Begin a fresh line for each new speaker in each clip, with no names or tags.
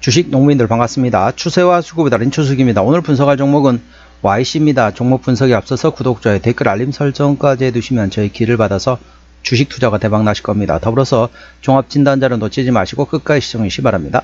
주식 농민들 반갑습니다. 추세와 수급에 달인 추석입니다. 오늘 분석할 종목은 YC입니다. 종목 분석에 앞서서 구독자의 댓글 알림 설정까지 해두시면 저희 길을 받아서 주식 투자가 대박 나실 겁니다. 더불어서 종합진단자를 놓치지 마시고 끝까지 시청해 주시기 바랍니다.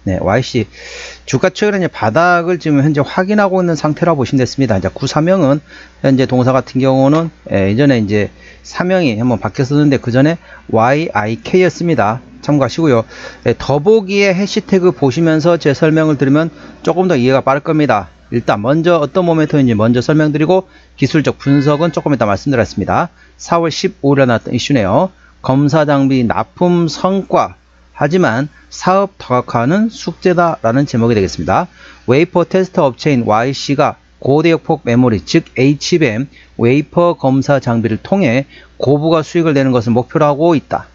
네, YC 주가 최근에 바닥을 지금 현재 확인하고 있는 상태라 보시면 됐습니다. 이제 구사명은 현재 동사 같은 경우는 예전에 이제 사명이 한번 바뀌었었는데 그 전에 YIK였습니다. 참고하시고요. 더보기의 해시태그 보시면서 제 설명을 들으면 조금 더 이해가 빠를 겁니다. 일단 먼저 어떤 모멘텀인지 먼저 설명드리고 기술적 분석은 조금 이따 말씀드렸습니다. 4월 15일에 나왔던 이슈네요. 검사장비 납품 성과 하지만 사업 다각화는 숙제다라는 제목이 되겠습니다. 웨이퍼 테스트 업체인 YC가 고대역폭 메모리 즉 HBM 웨이퍼 검사 장비를 통해 고부가 수익을 내는 것을 목표로 하고 있다.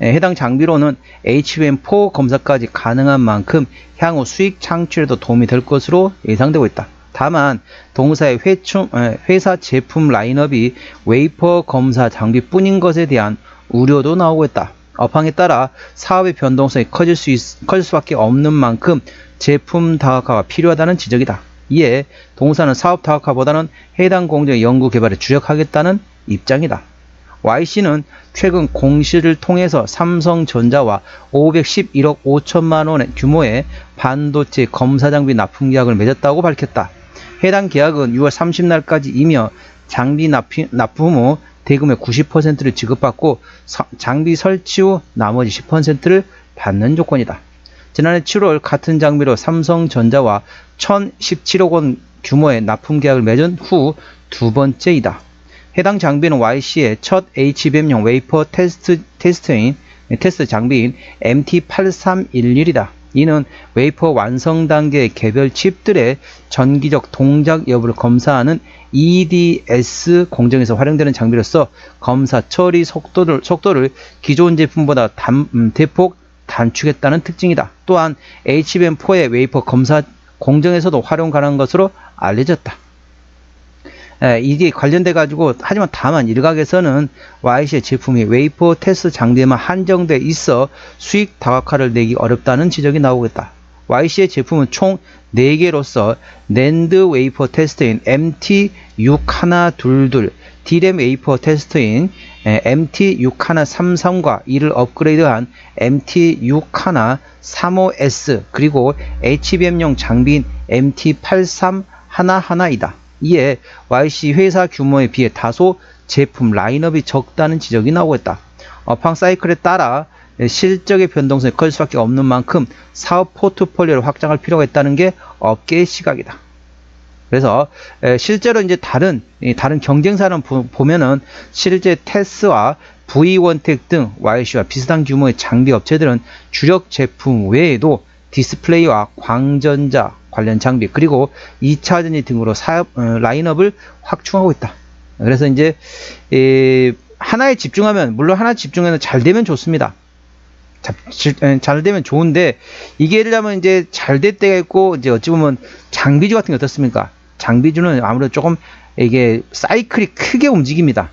해당 장비로는 HBM4 검사까지 가능한 만큼 향후 수익 창출에도 도움이 될 것으로 예상되고 있다. 다만 동사의 회사 제품 라인업이 웨이퍼 검사 장비뿐인 것에 대한 우려도 나오고 있다. 업황에 따라 사업의 변동성이 커질 수밖에 없는 만큼 제품 다각화가 필요하다는 지적이다. 이에 동사는 사업 다각화보다는 해당 공정의 연구 개발에 주력하겠다는 입장이다. YC는 최근 공시를 통해서 삼성전자와 511억 5천만 원의 규모의 반도체 검사 장비 납품 계약을 맺었다고 밝혔다. 해당 계약은 6월 30날까지이며 장비 납품 후 대금의 90%를 지급받고 장비 설치 후 나머지 10%를 받는 조건이다. 지난해 7월 같은 장비로 삼성전자와 1017억 원 규모의 납품 계약을 맺은 후 두 번째이다. 해당 장비는 YC의 첫 HBM용 웨이퍼 테스트 장비인 MT8311이다. 이는 웨이퍼 완성 단계의 개별 칩들의 전기적 동작 여부를 검사하는 EDS 공정에서 활용되는 장비로서 검사 처리 속도를 기존 제품보다 대폭 단축했다는 특징이다. 또한 HBM4의 웨이퍼 검사 공정에서도 활용 가능한 것으로 알려졌다. 이게 관련돼 가지고 하지만 다만 일각에서는 YC의 제품이 웨이퍼 테스트 장비에만 한정돼 있어 수익 다각화를 내기 어렵다는 지적이 나오고 있다. YC의 제품은 총 4개로서 낸드 웨이퍼 테스트인 MT6122, D램 웨이퍼 테스트인 MT6133과 이를 업그레이드한 MT6135S 그리고 HBM용 장비인 MT8311이다. 이에 YC 회사 규모에 비해 다소 제품 라인업이 적다는 지적이 나오고 있다. 업황 사이클에 따라 실적의 변동성이 커질 수밖에 없는 만큼 사업 포트폴리오를 확장할 필요가 있다는 게 업계의 시각이다. 그래서 실제로 이제 다른 경쟁사는 보면은 실제 테스와 V원텍 등 YC와 비슷한 규모의 장비 업체들은 주력 제품 외에도 디스플레이와 광전자 관련 장비 그리고 2차전지 등으로 사업 라인업을 확충하고 있다. 그래서 이제 하나에 집중하면 물론 하나 집중해서 잘 되면 좋습니다. 잘 되면 좋은데 이게 예를 들면 이제 잘 될 때가 있고 이제 어찌 보면 장비주 같은 게 어떻습니까? 장비주는 아무래도 조금 이게 사이클이 크게 움직입니다.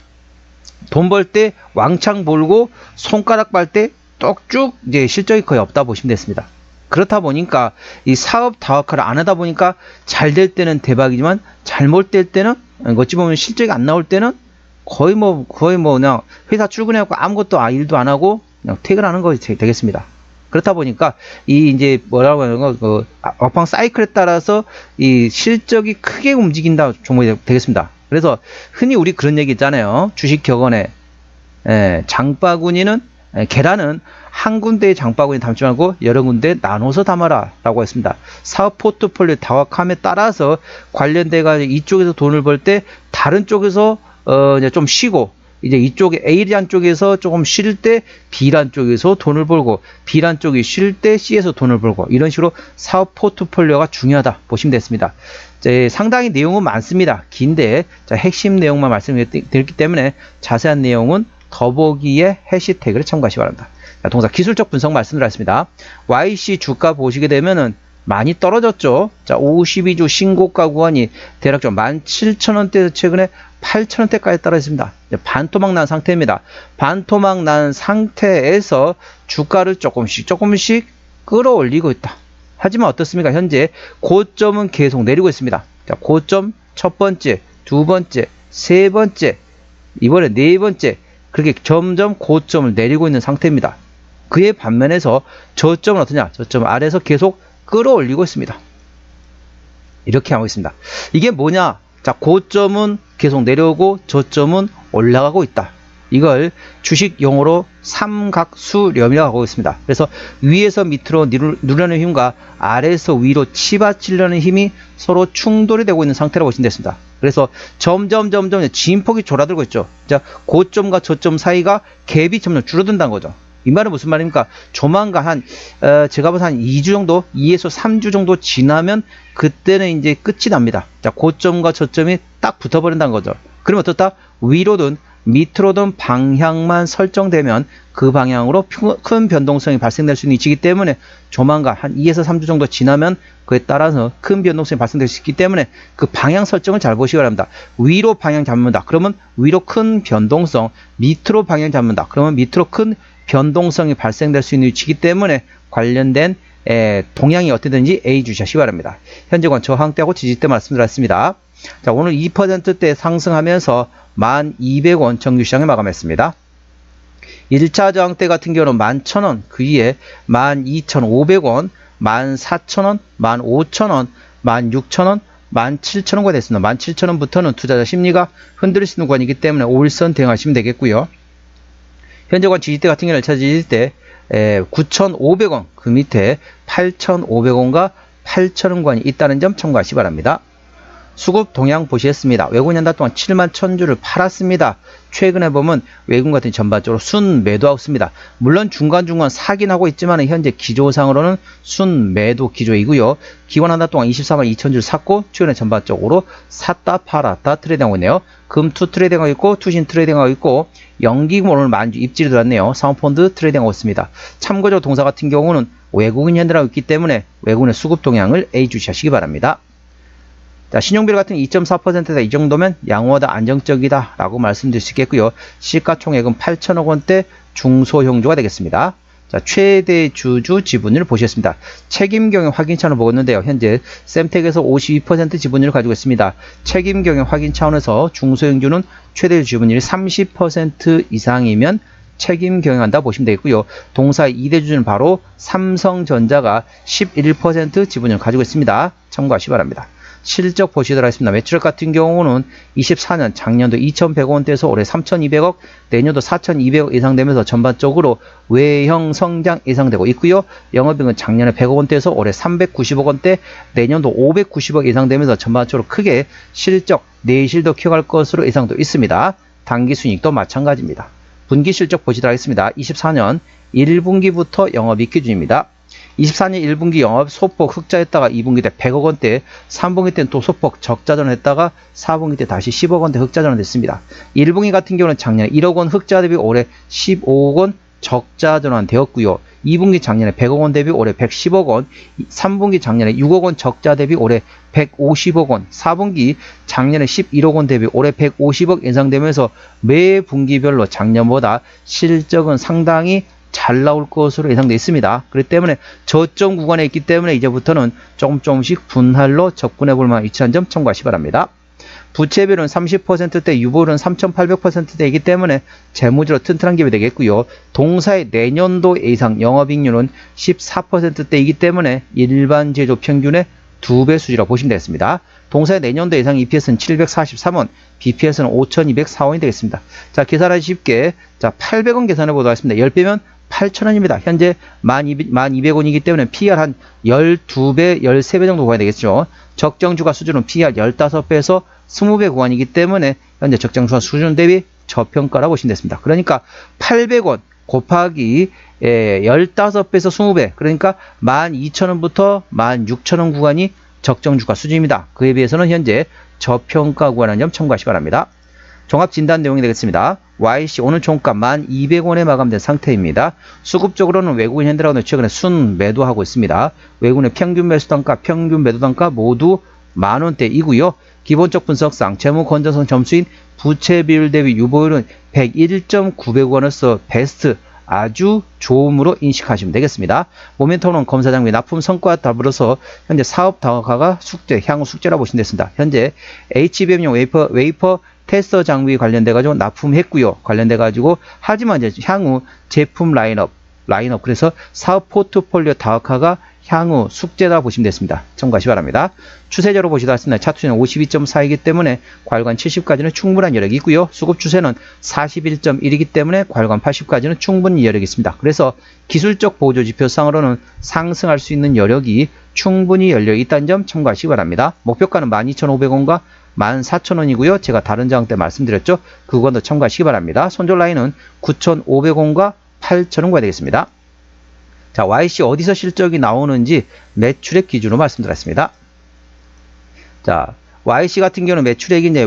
돈 벌 때 왕창 벌고 손가락 빨 때 떡쭉 이제 실적이 거의 없다 보시면 됐습니다. 그렇다 보니까 이 사업 다각화를 안 하다 보니까 잘 될 때는 대박이지만 잘못 될 때는 어찌 보면 실적이 안 나올 때는 거의 뭐 그냥 회사 출근해갖고 아무것도 일도 안 하고 그냥 퇴근하는 것이 되겠습니다. 그렇다 보니까 이 이제 뭐라고 하는 거 업황 사이클에 따라서 이 실적이 크게 움직인다 종목이 되겠습니다. 그래서 흔히 우리 그런 얘기 있잖아요. 주식 격언에 장바구니는 계란은 한 군데의 장바구니 담지 말고 여러 군데 나눠서 담아라 라고 했습니다. 사업 포트폴리오 다각함에 따라서 관련돼 가지고 이쪽에서 돈을 벌 때 다른 쪽에서 이제 좀 쉬고 이제 이쪽에 A란 쪽에서 조금 쉴 때 B란 쪽에서 돈을 벌고 B란 쪽이 쉴 때 C에서 돈을 벌고 이런 식으로 사업 포트폴리오가 중요하다 보시면 됐습니다. 상당히 내용은 많습니다. 긴데 핵심 내용만 말씀드렸기 때문에 자세한 내용은 더보기의 해시태그를 참고하시기 바랍니다. 자, 동사 기술적 분석 말씀드렸습니다. YC 주가 보시게 되면은 많이 떨어졌죠. 자, 52주 신고가 구간이 대략 좀 17,000원대에서 최근에 8,000원대까지 떨어졌습니다. 반토막 난 상태입니다. 반토막 난 상태에서 주가를 조금씩 끌어올리고 있다. 하지만 어떻습니까? 현재 고점은 계속 내리고 있습니다. 자, 고점 첫 번째, 두 번째, 세 번째, 이번에 네 번째, 그렇게 점점 고점을 내리고 있는 상태입니다. 그의 반면에서 저점은 어떠냐? 저점 아래에서 계속 끌어올리고 있습니다. 이렇게 하고 있습니다. 이게 뭐냐? 자, 고점은 계속 내려오고 저점은 올라가고 있다. 이걸 주식 용어로 삼각수렴이라고 하고 있습니다. 그래서 위에서 밑으로 누르는 힘과 아래에서 위로 치받치려는 힘이 서로 충돌이 되고 있는 상태라고 보시면 되겠습니다. 그래서 점점 진폭이 졸아들고 있죠. 자, 고점과 저점 사이가 갭이 점점 줄어든다는 거죠. 이 말은 무슨 말입니까? 조만간 제가 봐서 한 2주 정도, 2에서 3주 정도 지나면 그때는 이제 끝이 납니다. 자, 고점과 저점이 딱 붙어버린다는 거죠. 그러면 어떻다? 위로든 밑으로든 방향만 설정되면 그 방향으로 큰 변동성이 발생될 수 있는 위치이기 때문에 조만간 한 2에서 3주 정도 지나면 그에 따라서 큰 변동성이 발생될 수 있기 때문에 그 방향 설정을 잘 보시기 바랍니다. 위로 방향 잡는다. 그러면 위로 큰 변동성, 밑으로 방향 잡는다. 그러면 밑으로 큰 변동성이 발생될 수 있는 위치이기 때문에 관련된 동향이 어떻게든지 A 주시기 바랍니다. 현재권 저항대하고 지지대 말씀드렸습니다. 자, 오늘 2%대 상승하면서 1200원 정규시장에 마감했습니다. 1차 저항대 같은 경우는 11,000원, 그 위에 12,500원, 14,000원, 15,000원, 16,000원, 17,000원가 됐습니다. 17,000원부터는 투자자 심리가 흔들릴 수 있는 구간이기 때문에 5일선 대응하시면 되겠고요. 현재권 지지대 같은 경우는 1차 지지대 9,500원, 그 밑에 8,500원과 8,000원 구간이 있다는 점 참고하시기 바랍니다. 수급 동향 보시겠습니다. 외국인 한 달 동안 7만 1000주를 팔았습니다. 최근에 보면 외국인 같은 전반적으로 순 매도하고 있습니다. 물론 중간중간 사긴 하고 있지만 현재 기조상으로는 순 매도 기조이고요. 기관 한 달 동안 24만 2000주를 샀고 최근에 전반적으로 샀다 팔았다 트레이딩하고 있네요. 금투 트레이딩하고 있고 투신 트레이딩하고 있고 연기금 오늘 만주 입질이 들어왔네요. 사모펀드 트레이딩하고 있습니다. 참고적으로 동사 같은 경우는 외국인 현대라고 있기 때문에 외국인의 수급 동향을 A 주시하시기 바랍니다. 자, 신용비율 같은 2.4%다. 이 정도면 양호하다, 안정적이다 라고 말씀드릴 수 있겠고요. 시가총액은 8천억 원대 중소형주가 되겠습니다. 자, 최대 주주 지분율 보시겠습니다. 책임경영 확인 차원을 보고 있는데요. 현재 셈텍에서 52% 지분율을 가지고 있습니다. 책임경영 확인 차원에서 중소형주는 최대 지분율이 30% 이상이면 책임 경영한다 보시면 되겠고요. 동사의 2대 주주는 바로 삼성전자가 11% 지분율을 가지고 있습니다. 참고하시기 바랍니다. 실적 보시도록 하겠습니다. 매출액 같은 경우는 24년 작년도 2,100원대에서 올해 3,200억, 내년도 4,200억 예상되면서 전반적으로 외형 성장 예상되고 있고요. 영업이익은 작년에 100억 원대에서 올해 390억 원대, 내년도 590억 예상되면서 전반적으로 크게 실적, 내실도 키워갈 것으로 예상도 있습니다. 당기순이익도 마찬가지입니다. 분기 실적 보시도록 하겠습니다. 24년 1분기부터 영업이익 기준입니다. 24년 1분기 영업 소폭 흑자했다가 2분기 때 100억 원대, 3분기 때는 또 소폭 적자전환했다가 4분기 때 다시 10억 원대 흑자전환됐습니다. 1분기 같은 경우는 작년에 1억 원 흑자 대비 올해 15억 원 적자전환 되었고요. 2분기 작년에 100억 원 대비 올해 110억 원, 3분기 작년에 6억 원 적자 대비 올해 150억 원, 4분기 작년에 11억 원 대비 올해 150억 예상되면서 매 분기별로 작년보다 실적은 상당히 잘 나올 것으로 예상되어 있습니다. 그렇기 때문에 저점 구간에 있기 때문에 이제부터는 조금씩 분할로 접근해 볼 만한 위치한 점 참고하시기 바랍니다. 부채비율은 30%대, 유보율은 3,800%대이기 때문에 재무적으로 튼튼한 기업이 되겠고요. 동사의 내년도 예상 영업이익률은 14%대이기 때문에 일반 제조 평균의 2배 수지라고 보시면 되겠습니다. 동사의 내년도 예상 EPS는 743원, BPS는 5,204원이 되겠습니다. 자, 계산하기 쉽게, 자, 800원 계산해 보도록 하겠습니다. 10배면 8,000원입니다. 현재 1200원이기 때문에 PR 한 12배, 13배 정도 구간이 되겠죠. 적정주가 수준은 PR 15배에서 20배 구간이기 때문에 현재 적정주가 수준 대비 저평가라고 보시면 되겠습니다. 그러니까 800원 곱하기 15배에서 20배, 그러니까 12,000원부터 16,000원 구간이 적정주가 수준입니다. 그에 비해서는 현재 저평가 구간이라는 점 참고하시기 바랍니다. 종합 진단 내용이 되겠습니다. YC 오늘 종가 1200원에 마감된 상태입니다. 수급적으로는 외국인 현대라고는 최근에 순 매도하고 있습니다. 외국인의 평균 매수 단가, 평균 매도 단가 모두 만원대이고요. 기본적 분석상 재무 건전성 점수인 부채 비율 대비 유보율은 101.900원으로서 베스트 아주 좋음으로 인식하시면 되겠습니다. 모멘텀은 검사 장비 납품 성과와 더불어서 현재 사업 다각화가 숙제, 향후 숙제라고 보시면 되겠습니다. 현재 HBM용 웨이퍼 테스터 장비 관련돼 가지고 납품했고요. 관련돼 가지고 하지만 이제 향후 제품 라인업 그래서 사업 포트폴리오 다각화가 향후 숙제다 보시면 되겠습니다. 참고하시기 바랍니다. 추세적으로 보시다 했습니다. 차트는 52.4이기 때문에 과열관 70까지는 충분한 여력이 있고요. 수급 추세는 41.1이기 때문에 과열관 80까지는 충분히 여력이 있습니다. 그래서 기술적 보조 지표상으로는 상승할 수 있는 여력이 충분히 열려 있다는 점 참고하시기 바랍니다. 목표가는 12,500원과 14,000원이고요. 제가 다른 장때 말씀드렸죠. 그것도 참고하시기 바랍니다. 손절 라인은 9,500원과 8,000원가 되겠습니다. 자, YC 어디서 실적이 나오는지 매출액 기준으로 말씀드렸습니다. 자, YC 같은 경우는 매출액이 이제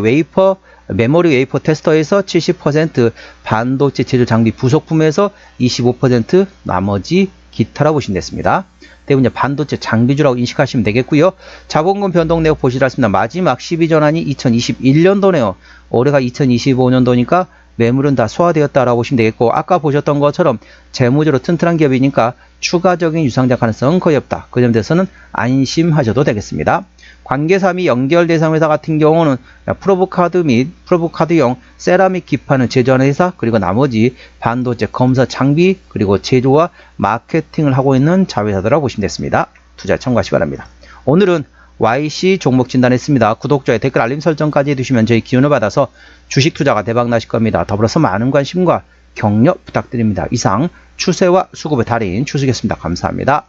메모리 웨이퍼 테스터에서 70%, 반도체 제조 장비 부속품에서 25%, 나머지 기타라고 보시면 됐습니다. 대부분 이제 반도체 장비주라고 인식하시면 되겠고요. 자본금 변동 내역 보시라 했습니다. 마지막 12전환이 2021년도네요. 올해가 2025년도니까 매물은 다 소화되었다라고 보시면 되겠고, 아까 보셨던 것처럼 재무적으로 튼튼한 기업이니까 추가적인 유상작 가능성은 거의 없다. 그 점에 대해서는 안심하셔도 되겠습니다. 관계사 및 연결 대상 회사 같은 경우는 프로브카드 및 프로브카드용 세라믹 기판을 제조하는 회사, 그리고 나머지 반도체 검사 장비, 그리고 제조와 마케팅을 하고 있는 자회사들이라고 보시면 됐습니다. 투자 참고하시기 바랍니다. 오늘은 YC 종목 진단했습니다. 구독자의 댓글 알림 설정까지 해두시면 저희 기운을 받아서 주식 투자가 대박 나실 겁니다. 더불어서 많은 관심과 격려 부탁드립니다. 이상 추세와 수급의 달인 추수겠습니다. 감사합니다.